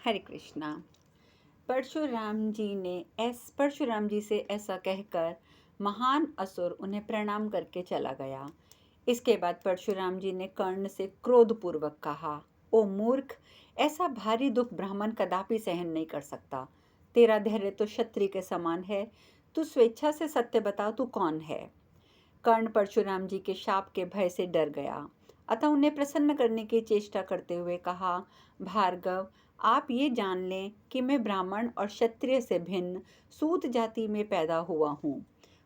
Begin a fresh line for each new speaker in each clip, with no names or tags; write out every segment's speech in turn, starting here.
हरे कृष्णा। परशुराम जी से ऐसा कहकर महान असुर उन्हें प्रणाम करके चला गया। इसके बाद परशुराम जी ने कर्ण से क्रोधपूर्वक कहा, ओ मूर्ख, ऐसा भारी दुख ब्राह्मण कदापि सहन नहीं कर सकता। तेरा धैर्य तो क्षत्रिय के समान है। तू स्वेच्छा से सत्य बता, तू कौन है? कर्ण परशुराम जी के शाप के भय से डर गया, अतः उन्हें प्रसन्न करने की चेष्टा करते हुए कहा, भार्गव, आप ये जान लें कि मैं ब्राह्मण और क्षत्रिय से भिन्न सूत जाति में पैदा हुआ हूँ।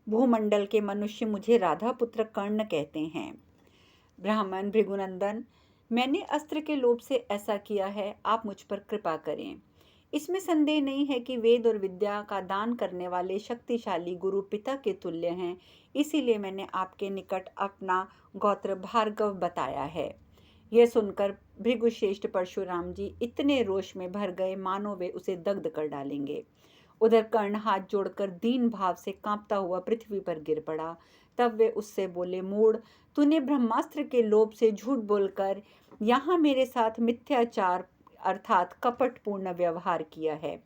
भूमंडल के मनुष्य मुझे राधा पुत्र कर्ण कहते हैं। ब्राह्मण भृगुनंदन, मैंने अस्त्र के लोभ से ऐसा किया है, आप मुझ पर कृपा करें। इसमें संदेह नहीं है कि वेद और विद्या का दान करने वाले शक्तिशाली गुरु पिता के तुल्य हैं, इसीलिए मैंने आपके निकट अपना गोत्र भार्गव बताया है। यह सुनकर भृगुश्रेष्ठ परशुराम जी इतने रोष में भर गए मानो वे उसे दग्ध कर डालेंगे। उधर कर्ण हाथ जोड़कर दीन भाव से कांपता हुआ पृथ्वी पर गिर पड़ा। तब वे उससे बोले, मूढ़, तूने ब्रह्मास्त्र के लोभ से झूठ बोलकर यहाँ मेरे साथ मिथ्याचार अर्थात कपटपूर्ण व्यवहार किया है।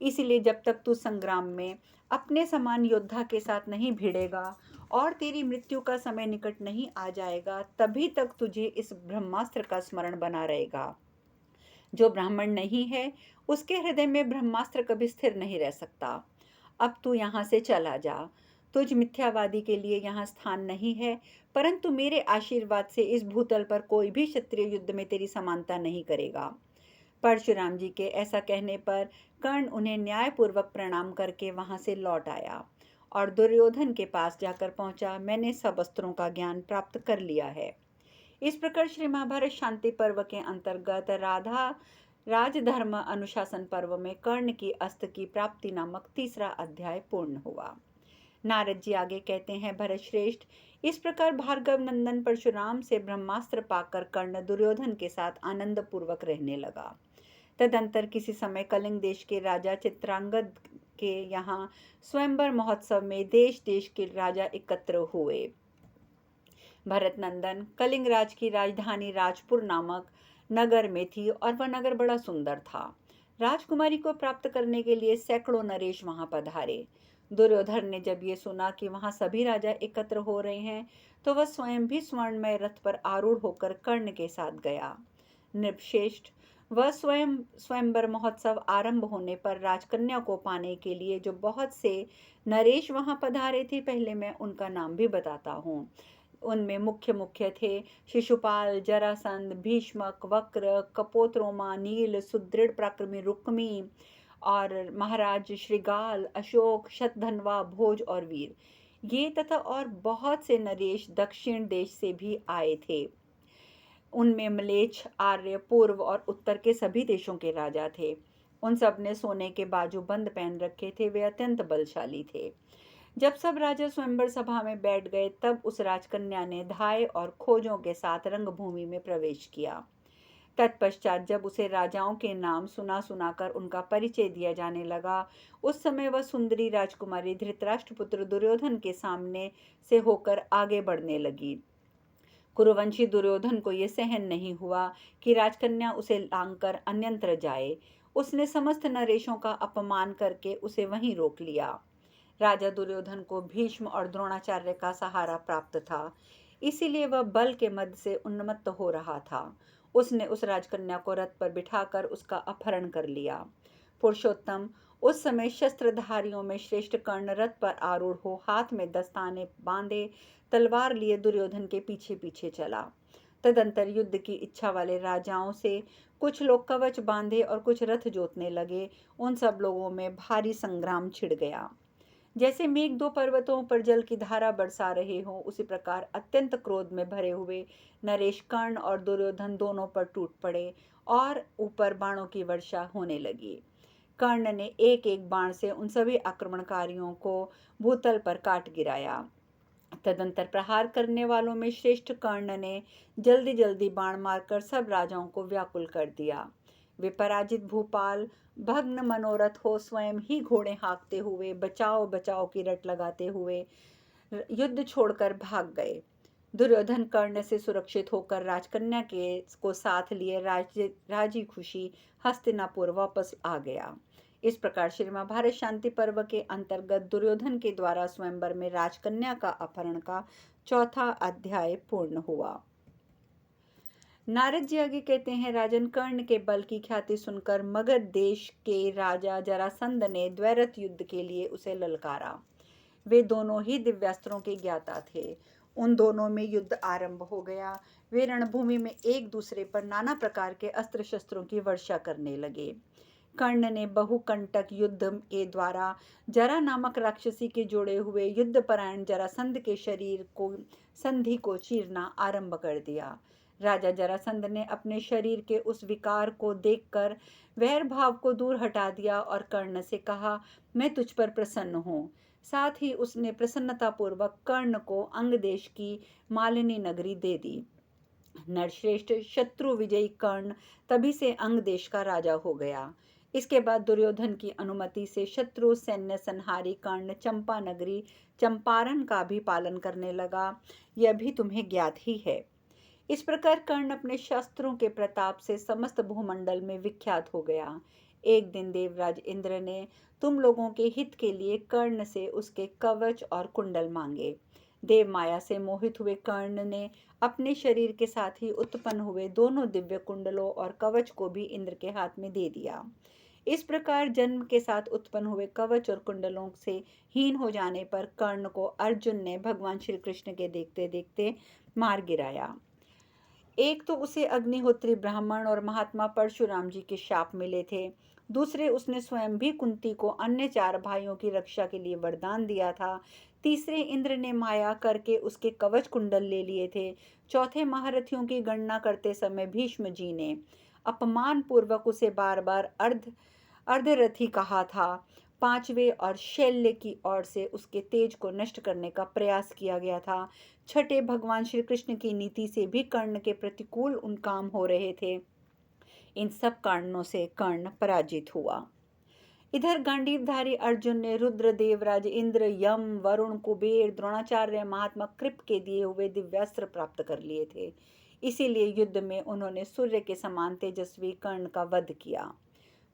इसलिए जब तक तू संग्राम में अपने समान योद्धा के साथ नहीं भिड़ेगा और तेरी मृत्यु का समय निकट नहीं आ जाएगा, तभी तक तुझे इस ब्रह्मास्त्र का स्मरण बना रहेगा। जो ब्राह्मण नहीं है, उसके हृदय में ब्रह्मास्त्र कभी स्थिर नहीं रह सकता। अब तू यहाँ से चला जा। तुझ मिथ्यावादी के लिए यहाँ स्थान नहीं है, परंतु मेरे आशीर्वाद से इस भूतल पर कोई भी क्षत्रिय युद्ध में तेरी समानता नहीं करेगा। परशुराम जी के ऐसा कहने पर कर्ण उन्हें न्यायपूर्वक प्रणाम करके वहां से लौट आया और दुर्योधन के पास जाकर पहुंचा, मैंने सब अस्त्रों का ज्ञान प्राप्त कर लिया है। इस प्रकार श्री महाभारत शांति पर्व के अंतर्गत राधा राजधर्म अनुशासन पर्व में कर्ण की अस्त्र की प्राप्ति नामक तीसरा अध्याय पूर्ण हुआ। नारद जी आगे कहते हैं, भरत श्रेष्ठ, इस प्रकार भार्गव नंदन परशुराम से ब्रह्मास्त्र पाकर कर्ण दुर्योधन के साथ आनंद पूर्वक रहने लगा। तदंतर किसी समय कलिंग देश के राजा चित्रांगद के यहाँ स्वयंवर महोत्सव में देश देश के राजा एकत्र हुए। भरत नंदन कलिंग राज की राजधानी राजपुर नामक नगर में थी और वह नगर बड़ा सुंदर था। राजकुमारी को प्राप्त करने के लिए सैकड़ों नरेश वहां पधारे। दुर्योधन ने जब ये सुना कि वहां सभी राजा एकत्र हो रहे हैं, तो वह स्वयं भी स्वर्णमय रथ पर आरूढ़ होकर कर्ण के साथ गया। नृपश्रेष्ठ, वह स्वयंवर महोत्सव आरंभ होने पर राजकन्या को पाने के लिए जो बहुत से नरेश वहां पधारे थे, पहले मैं उनका नाम भी बताता हूँ। उनमें मुख्य मुख्य थे शिशुपाल, जरासंध, भीष्मक, वक्र, कपोत्रोमा, नील, सुदृढ़ पराक्रमी रुक्मी और महाराज श्रीगाल, अशोक, शतधन्वा, भोज और वीर। ये तथा और बहुत से नरेश दक्षिण देश से भी आए थे। उनमें मलेच्छ, आर्य, पूर्व और उत्तर के सभी देशों के राजा थे। उन सब ने सोने के बाजूबंद पहन रखे थे, वे अत्यंत बलशाली थे। जब सब राजा स्वयंवर सभा में बैठ गए, तब उस राजकन्या ने धाय और खोजों के साथ रंगभूमि में प्रवेश किया। तत्पश्चात जब उसे राजाओं के नाम सुना सुनाकर उनका परिचय दिया जाने लगा, उस समय वह सुंदरी राजकुमारी धृतराष्ट्र पुत्र दुर्योधन के सामने से होकर आगे बढ़ने लगी। कुरुवंशी दुर्योधन को यह सहन नहीं हुआ कि राजकन्या उसे लांघकर अन्यंत्र जाए। उसने समस्त नरेशों का अपमान करके उसे वहीं रोक लिया। राजा दुर्योधन को भीष्म और द्रोणाचार्य का सहारा प्राप्त था, इसीलिए वह बल के मद से उन्मत्त हो रहा था। उसने उस राजकन्या को रथ पर बिठाकर उसका अपहरण कर लिया। पुरुषोत्तम, उस समय शस्त्रधारियों में श्रेष्ठ कर्ण रथ पर आरूढ़ हो, हाथ में दस्ताने बांधे, तलवार लिए दुर्योधन के पीछे पीछे चला। तदंतर युद्ध की इच्छा वाले राजाओं से कुछ लोग कवच बांधे और कुछ रथ जोतने लगे। उन सब लोगों में भारी संग्राम छिड़ गया। जैसे मेघ दो पर्वतों पर जल की धारा बरसा रहे हो, उसी प्रकार अत्यंत क्रोध में भरे हुए नरेश कर्ण और दुर्योधन दोनों पर टूट पड़े और ऊपर बाणों की वर्षा होने लगी। कर्ण ने एक एक बाण से उन सभी आक्रमणकारियों को भूतल पर काट गिराया। तदंतर प्रहार करने वालों में श्रेष्ठ कर्ण ने जल्दी जल्दी बाण मारकर सब राजाओं को व्याकुल कर दिया। वे पराजित भूपाल भग्न मनोरथ हो स्वयं ही घोड़े हाँकते हुए बचाओ बचाओ की रट लगाते हुए युद्ध छोड़कर भाग गए। दुर्योधन कर्ण से सुरक्षित होकर राजकन्या के को साथ लिए राजी खुशी हस्तिनापुर वापस आ गया। इस प्रकार श्री महाभारत शांति पर्व के अंतर्गत दुर्योधन के द्वारा स्वयंवर में राजकन्या का अपहरण का चौथा अध्याय पूर्ण हुआ। नारद जी आगे कहते हैं, राजन कर्ण के बल की ख्याति सुनकर मगध देश के राजा जरासंध ने द्वैरथ युद्ध के लिए उसे ललकारा। वे दोनों ही दिव्यास्त्रों के ज्ञाता थे। उन दोनों में युद्ध आरंभ हो गया। वे रणभूमि में एक दूसरे पर नाना प्रकार के अस्त्र शस्त्रों की वर्षा करने लगे। कर्ण ने बहुकंटक युद्ध के द्वारा जरा नामक राक्षसी के जोड़े हुए युद्धपरायण जरासंध के शरीर को संधि को चीरना आरंभ कर दिया। राजा जरासंध ने अपने शरीर के उस विकार को देखकर वैर भाव को दूर हटा दिया और कर्ण से कहा, मैं तुझ पर प्रसन्न हूँ। साथ ही उसने प्रसन्नतापूर्वक कर्ण को अंग देश की मालिनी नगरी दे दी। नरश्रेष्ठ शत्रु विजयी कर्ण तभी से अंग देश का राजा हो गया। इसके बाद दुर्योधन की अनुमति से शत्रु सैन्य संहारी कर्ण चंपा नगरी चंपारण का भी पालन करने लगा। यह भी तुम्हें ज्ञात ही है। इस प्रकार कर्ण अपने शस्त्रों के प्रताप से समस्त भूमंडल में विख्यात हो गया। एक दिन देवराज इंद्र ने तुम लोगों के हित के लिए कर्ण से उसके कवच और कुंडल मांगे। देव माया से मोहित हुए कर्ण ने अपने शरीर के साथ ही उत्पन्न हुए दोनों दिव्य कुंडलों और कवच को भी इंद्र के हाथ में दे दिया। इस प्रकार जन्म के साथ उत्पन्न हुए कवच और कुंडलों से हीन हो जाने पर कर्ण को अर्जुन ने भगवान श्री कृष्ण के देखते देखते मार गिराया। एक तो उसे अग्निहोत्री ब्राह्मण और महात्मा परशुराम जी के शाप मिले थे। दूसरे, उसने स्वयं भी कुंती को अन्य 4 भाइयों की रक्षा के लिए वरदान दिया था। तीसरे, इंद्र ने माया करके उसके कवच कुंडल ले लिए थे। चौथे, महारथियों की गणना करते समय भीष्म जी ने अपमान पूर्वक उसे बार बार अर्धरथी कहा था। पांचवे और शैल्य की ओर से उसके तेज को नष्ट करने का प्रयास किया गया था। छठे, भगवान श्री कृष्ण की नीति से भी कर्ण के प्रतिकूल उन काम हो रहे थे। इन सब कारणों से कर्ण पराजित हुआ। इधर गांडीवधारी अर्जुन ने रुद्र, देवराज इंद्र, यम, वरुण, कुबेर, द्रोणाचार्य, महात्मा कृप के दिए हुए दिव्यास्त्र प्राप्त कर लिए थे। इसीलिए युद्ध में उन्होंने सूर्य के समान तेजस्वी कर्ण का वध किया।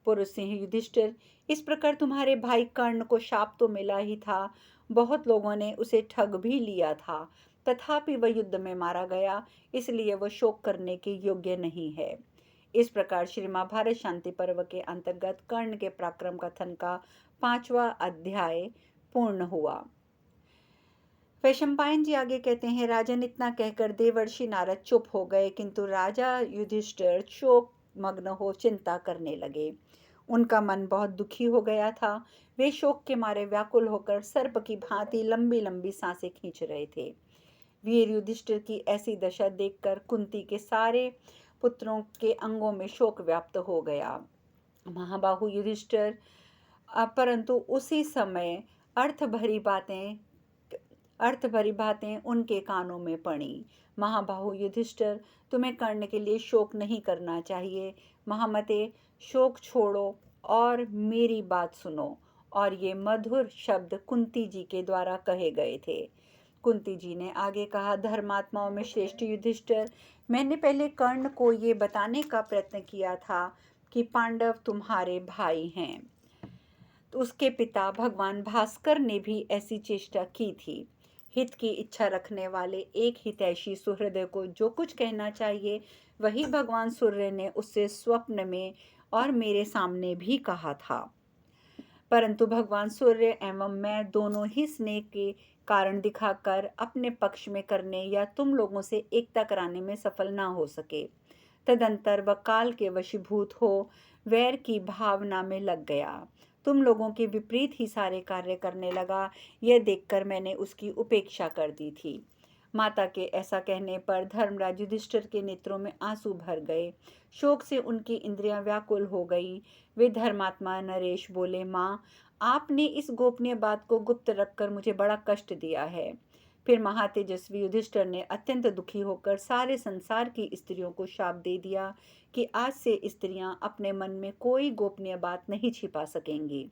पुरुष सिंह युधिष्ठिर, इस प्रकार तुम्हारे भाई कर्ण को शाप तो मिला ही था, बहुत लोगों ने उसे ठग भी लिया था, तथापि वह युद्ध में मारा गया, इसलिए वह शोक करने के योग्य नहीं है। इस प्रकार श्री महाभारत शांति पर्व के अंतर्गत कर्ण के पराक्रम कथन का 5वां अध्याय पूर्ण हुआ। वैशंपायन जी आगे कहते हैं, राजन इतना कहकर देवर्षि नारद चुप हो गए, किंतु राजा युधिष्ठिर शोक मग्न हो चिंता करने लगे। उनका मन बहुत दुखी हो गया था। वे शोक के मारे व्याकुल होकर सर्प की भांति लंबी लंबी सांसें खींच रहे थे। वीर युधिष्ठिर की ऐसी दशा देखकर कुंती के सारे पुत्रों के अंगों में शोक व्याप्त हो गया। महाबाहु युधिष्ठिर, परंतु उसी समय अर्थ भरी बातें उनके कानों में पड़ी। महाबाहु युधिष्ठिर, तुम्हें कर्ण के लिए शोक नहीं करना चाहिए। महामते, शोक छोड़ो और मेरी बात सुनो। और ये मधुर शब्द कुंती जी के द्वारा कहे गए थे। कुंती जी ने आगे कहा, धर्मात्माओं में श्रेष्ठ युधिष्ठिर, मैंने पहले कर्ण को ये बताने का प्रयत्न किया था कि पांडव तुम्हारे भाई हैं। तो उसके पिता भगवान भास्कर ने भी ऐसी चेष्टा की थी। हित की इच्छा रखने वाले एक हितैषी सुहृदय को जो कुछ कहना चाहिए वही भगवान सूर्य ने उससे स्वप्न में और मेरे सामने भी कहा था। परंतु भगवान सूर्य एवं मैं दोनों ही स्नेह के कारण दिखाकर अपने पक्ष में करने या तुम लोगों से एकता कराने में सफल ना हो सके। तदंतर वह काल के वशीभूत हो वैर की भावना में लग गया। तुम लोगों के विपरीत ही सारे कार्य करने लगा। यह देखकर मैंने उसकी उपेक्षा कर दी थी। माता के ऐसा कहने पर धर्मराज युधिष्ठिर के नेत्रों में आंसू भर गए। शोक से उनकी इंद्रियां व्याकुल हो गई। वे धर्मात्मा नरेश बोले, माँ, आपने इस गोपनीय बात को गुप्त रखकर मुझे बड़ा कष्ट दिया है। फिर महातेजस्वी युधिष्ठिर ने अत्यंत दुखी होकर सारे संसार की स्त्रियों को शाप दे दिया कि आज से स्त्रियां अपने मन में कोई गोपनीय बात नहीं छिपा सकेंगी।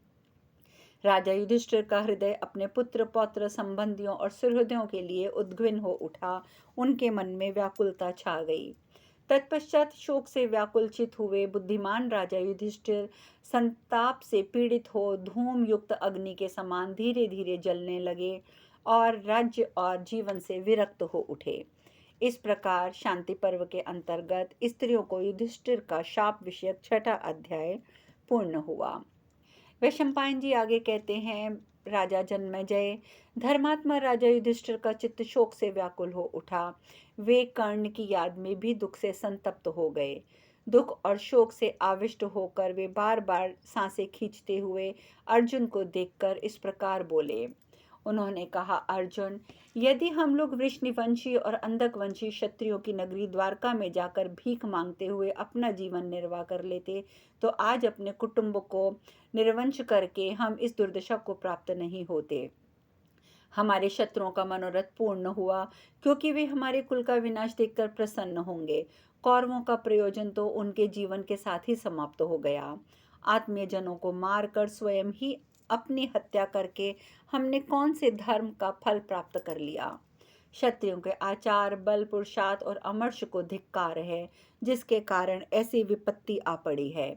राजा युधिष्ठिर का हृदय अपने पुत्र पौत्र संबंधियों और सुहृदों के लिए उद्विग्न हो उठा। उनके मन में व्याकुलता छा गई। तत्पश्चात शोक से व्याकुलचित हुए बुद्धिमान राजा युधिष्ठिर संताप से पीड़ित हो धूम युक्त अग्नि के समान धीरे धीरे जलने लगे और राज्य और जीवन से विरक्त हो उठे। इस प्रकार शांति पर्व के अंतर्गत स्त्रियों को युधिष्ठिर का शाप विषयक छठा अध्याय पूर्ण हुआ। वैशंपायन जी आगे कहते हैं, राजा जन्मेजय धर्मात्मा राजा युधिष्ठिर का चित्त शोक से व्याकुल हो उठा। वे कर्ण की याद में भी दुख से संतप्त हो गए। दुख और शोक से आविष्ट होकर वे बार बार सांसें खींचते हुए अर्जुन को देखकर इस प्रकार बोले। उन्होंने कहा, अर्जुन, यदि हम लोग वृषनिवंशी और अंधकवंशी क्षत्रियों की नगरी द्वारका में जाकर भीख मांगते हुए अपना जीवन निर्वाह कर लेते तो आज अपने कुटुंब को निर्वंश करके हम इस दुर्दशा को प्राप्त नहीं होते। हमारे शत्रुओं का मनोरथ पूर्ण हुआ क्योंकि वे हमारे कुल का विनाश देखकर प्रसन्न होंगे। कौरवों का प्रयोजन तो उनके जीवन के साथ ही समाप्त हो गया। आत्मीय जनों को मारकर स्वयं ही अपनी हत्या करके हमने कौन से धर्म का फल प्राप्त कर लिया। क्षत्रियों के आचार बल पुरुषार्थ और अमर्ष को धिक्कार है, जिसके कारण ऐसी विपत्ति आ पड़ी है।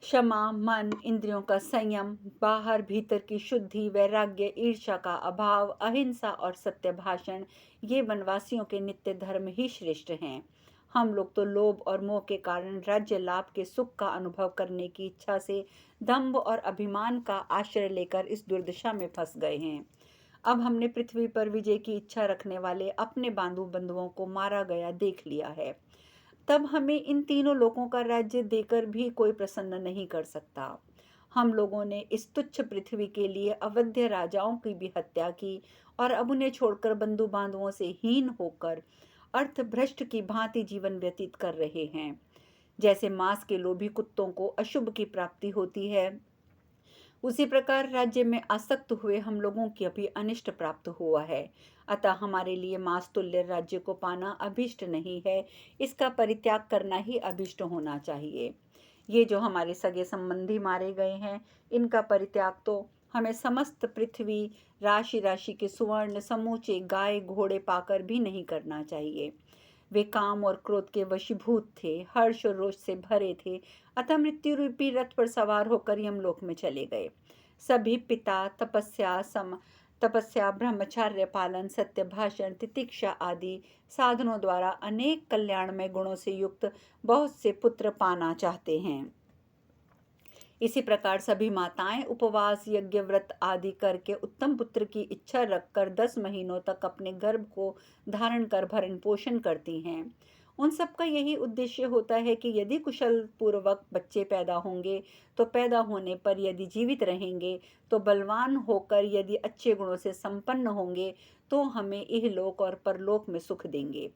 क्षमा, मन, इंद्रियों का संयम, बाहर भीतर की शुद्धि, वैराग्य, ईर्ष्या का अभाव, अहिंसा और सत्य भाषण, ये वनवासियों के नित्य धर्म ही श्रेष्ठ हैं। हम लोग तो लोभ और मोह के कारण राज्य लाभ के सुख का अनुभव करने की इच्छा से दंभ और अभिमान का आश्रय लेकर इस दुर्दशा में फंस गए हैं। अब हमने पृथ्वी पर विजय की इच्छा रखने वाले अपने बंधुओं को मारा गया देख लिया है। तब हमें इन तीनों लोगों का राज्य देकर भी कोई प्रसन्न नहीं कर सकता। हम लोगों ने इस तुच्छ पृथ्वी के लिए अवध्य राजाओं की भी हत्या की और अब उन्हें छोड़कर बंधु बांधवों से हीन होकर अर्थ भ्रष्ट की भांति जीवन व्यतीत कर रहे हैं। जैसे मांस के लोभी कुत्तों को अशुभ की प्राप्ति होती है, उसी प्रकार राज्य में आसक्त हुए हम लोगों की अभी अनिष्ट प्राप्त हुआ है। अतः हमारे लिए मांस तुल्य राज्य को पाना अभिष्ट नहीं है, इसका परित्याग करना ही अभिष्ट होना चाहिए। ये जो हमारे सगे संबंधी मारे गए हैं, इनका परित्याग तो हमें समस्त पृथ्वी राशि राशि के सुवर्ण समूचे गाय घोड़े पाकर भी नहीं करना चाहिए। वे काम और क्रोध के वशीभूत थे, हर्ष और रोष से भरे थे, अतः मृत्यु रूपी रथ पर सवार होकर यमलोक में चले गए। सभी पिता तपस्या ब्रह्मचर्य पालन सत्य भाषण तितिक्षा आदि साधनों द्वारा अनेक कल्याणमय गुणों से युक्त बहुत से पुत्र पाना चाहते हैं। इसी प्रकार सभी माताएं उपवास यज्ञ व्रत आदि करके उत्तम पुत्र की इच्छा रखकर 10 महीनों तक अपने गर्भ को धारण कर भरण पोषण करती हैं। उन सबका यही उद्देश्य होता है कि यदि कुशल पूर्वक बच्चे पैदा होंगे तो पैदा होने पर यदि जीवित रहेंगे तो बलवान होकर यदि अच्छे गुणों से संपन्न होंगे तो हमें इहलोक और परलोक में सुख देंगे।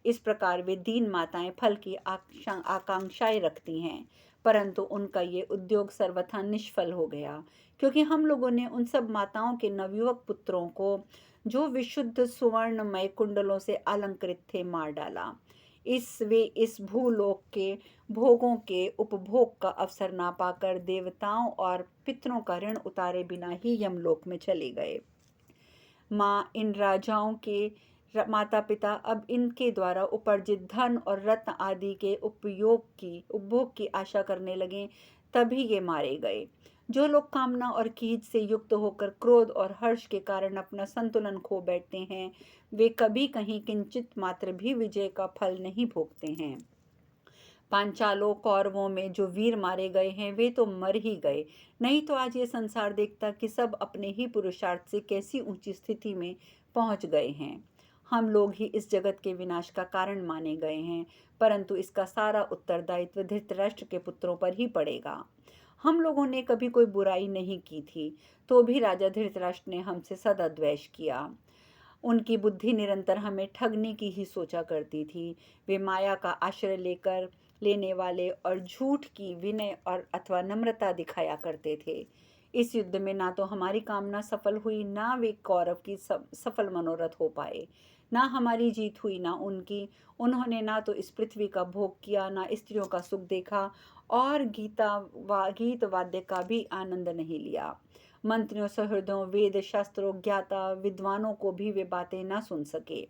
इस प्रकार वे दीन माताएं फल की आकांक्षाएं रखती हैं, परंतु उनका ये उद्योग सर्वथा निष्फल हो गया, क्योंकि हम लोगों ने उन सब माताओं के नवयुवक पुत्रों को जो विशुद्ध सुवर्णमय कुंडलों से अलंकृत थे मार डाला। वे इस भूलोक के भोगों के उपभोग का अवसर ना पाकर देवताओं और पितरों का ऋण उतारे बिना ही यमलोक में चले गए। माँ इन राजाओं के माता पिता अब इनके द्वारा उपार्जित धन और रत्न आदि के उपभोग की आशा करने लगे, तभी ये मारे गए। जो लोग कामना और कीच से युक्त होकर क्रोध और हर्ष के कारण अपना संतुलन खो बैठते हैं, वे कभी कहीं किंचित मात्र भी विजय का फल नहीं भोगते हैं। पांचालों कौरवों में जो वीर मारे गए हैं वे तो मर ही गए, नहीं तो आज ये संसार देखता कि सब अपने ही पुरुषार्थ से कैसी ऊंची स्थिति में पहुंच गए हैं। हम लोग ही इस जगत के विनाश का कारण माने गए हैं, परंतु इसका सारा उत्तरदायित्व धृतराष्ट्र के पुत्रों पर ही पड़ेगा। हम लोगों ने कभी कोई बुराई नहीं की थी, तो भी राजा धृतराष्ट्र ने हमसे सदा द्वेष किया। उनकी बुद्धि निरंतर हमें ठगने की ही सोचा करती थी। वे माया का आश्रय लेने वाले और झूठ की विनय और अथवा नम्रता दिखाया करते थे। इस युद्ध में ना तो हमारी कामना सफल हुई, ना वे कौरव की सफल मनोरथ हो पाए। ना हमारी जीत हुई ना उनकी। उन्होंने ना तो इस पृथ्वी का भोग किया, ना स्त्रियों का सुख देखा और गीत वाद्य का भी आनंद नहीं लिया। मंत्रियों, सहृदयों, वेद शास्त्रों, ज्ञाता विद्वानों को भी वे बातें ना सुन सके।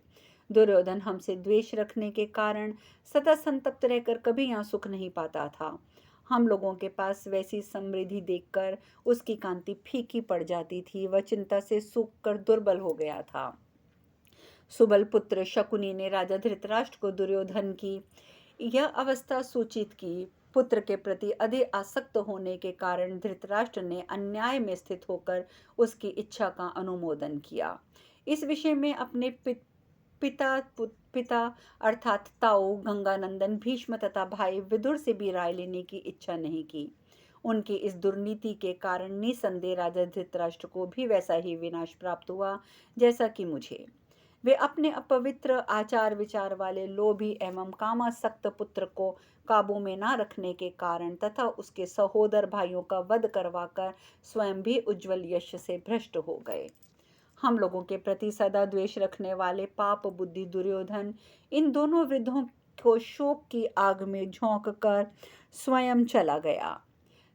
दुर्योधन हमसे द्वेष रखने के कारण सतत संतप्त रहकर कभी यहाँ सुख नहीं पाता था। हम लोगों के पास वैसी समृद्धि देखकर उसकी कांति फीकी पड़ जाती थी। वह चिंता से सूख कर दुर्बल हो गया था। सुबल पुत्र शकुनी ने राजा धृतराष्ट्र को दुर्योधन की यह अवस्था सूचित की। पुत्र के प्रति अधिक आसक्त होने के कारण धृतराष्ट्र ने अन्याय में स्थित होकर उसकी इच्छा का अनुमोदन किया। इस विषय में अपने पिता अर्थात ताऊ गंगानंदन भीष्म तथा भाई विदुर से भी राय लेने की इच्छा नहीं की। उनकी इस दुर्नीति के कारण निसंदेह राजा धृतराष्ट्र को भी वैसा ही विनाश प्राप्त हुआ जैसा कि मुझे। वे अपने अपवित्र आचार विचार वाले लोभी एवं कामासक्त पुत्र को काबू में न रखने के कारण तथा उसके सहोदर भाइयों का वध करवाकर स्वयं भी उज्जवल यश से भ्रष्ट हो गए। हम लोगों के प्रति सदा द्वेष रखने वाले पाप बुद्धि दुर्योधन इन दोनों वृद्धों को शोक की आग में झोंक कर स्वयं चला गया।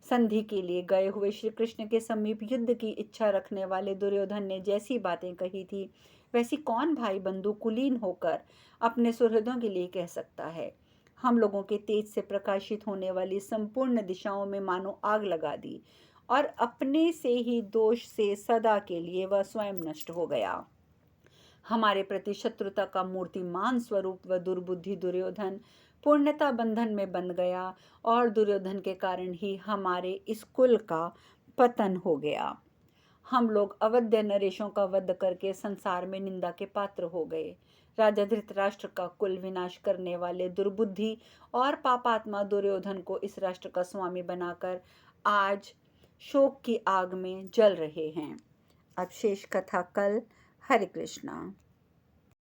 संधि के लिए गए हुए श्री कृष्ण के समीप युद्ध की इच्छा रखने वाले दुर्योधन ने जैसी बातें कही थी वैसी कौन भाई बंधु कुलीन होकर अपने सुहृदों के लिए कह सकता है। हम लोगों के तेज से प्रकाशित होने वाली संपूर्ण दिशाओं में मानो आग लगा दी और अपने से ही दोष से सदा के लिए वह स्वयं नष्ट हो गया। हमारे प्रति शत्रुता का मूर्तिमान स्वरूप व दुर्बुद्धि दुर्योधन पूर्णता बंधन में बंध गया और दुर्योधन के कारण ही हमारे इस कुल का पतन हो गया। हम लोग अवध्य नरेशों का वध करके संसार में निंदा के पात्र हो गए। राजा धृतराष्ट्र का कुल विनाश करने वाले दुर्बुद्धि और पापात्मा दुर्योधन को इस राष्ट्र का स्वामी बनाकर आज शोक की आग में जल रहे हैं। अब शेष कथा कल। हरे कृष्णा।